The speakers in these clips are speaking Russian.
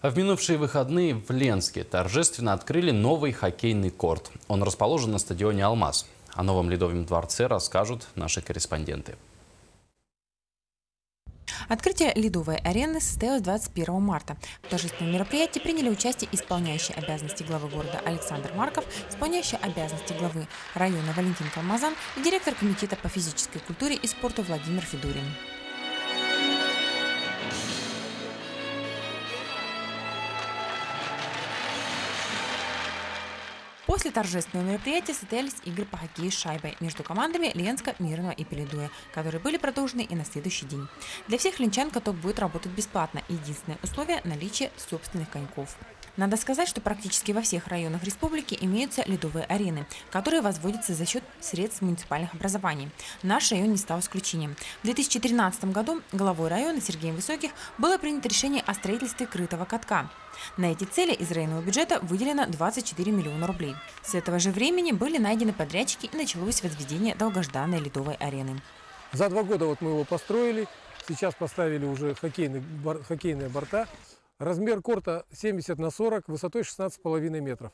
А в минувшие выходные в Ленске торжественно открыли новый хоккейный корт. Он расположен на стадионе «Алмаз». О новом Ледовом дворце расскажут наши корреспонденты. Открытие Ледовой арены состоялось 21 марта. В торжественном мероприятии приняли участие исполняющий обязанности главы города Александр Марков, исполняющий обязанности главы района Валентин Калмазан и директор комитета по физической культуре и спорту Владимир Федорин. После торжественного мероприятия состоялись игры по хоккею с шайбой между командами Ленска, Мирного и Пеледуя, которые были продолжены и на следующий день. Для всех ленчан каток будет работать бесплатно. Единственное условие – наличие собственных коньков. Надо сказать, что практически во всех районах республики имеются ледовые арены, которые возводятся за счет средств муниципальных образований. Наш район не стал исключением. В 2013 году главой района Сергеем Высоких было принято решение о строительстве крытого катка. На эти цели из районного бюджета выделено 24 миллиона рублей. С этого же времени были найдены подрядчики и началось возведение долгожданной ледовой арены. За 2 года мы его построили, сейчас поставили уже хоккейные борта. Размер корта 70 на 40, высотой 16,5 метров.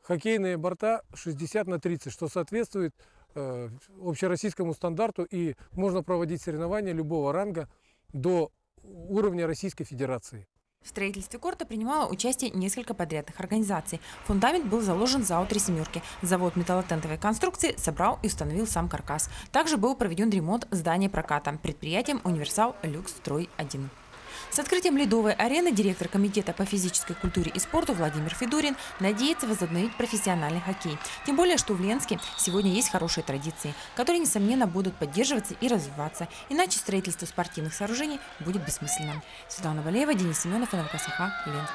Хоккейные борта 60 на 30, что соответствует общероссийскому стандарту, и можно проводить соревнования любого ранга до уровня Российской Федерации. В строительстве корта принимало участие несколько подрядных организаций. Фундамент был заложен ЗАО «Три семерки». Завод металлотентовой конструкции собрал и установил сам каркас. Также был проведен ремонт здания проката предприятием «Универсал Люкс Строй-1». С открытием Ледовой арены директор комитета по физической культуре и спорту Владимир Федорин надеется возобновить профессиональный хоккей. Тем более, что в Ленске сегодня есть хорошие традиции, которые, несомненно, будут поддерживаться и развиваться. Иначе строительство спортивных сооружений будет бессмысленным. Светлана Валеева, Денис Семенов, НЛК СХ, Ленск.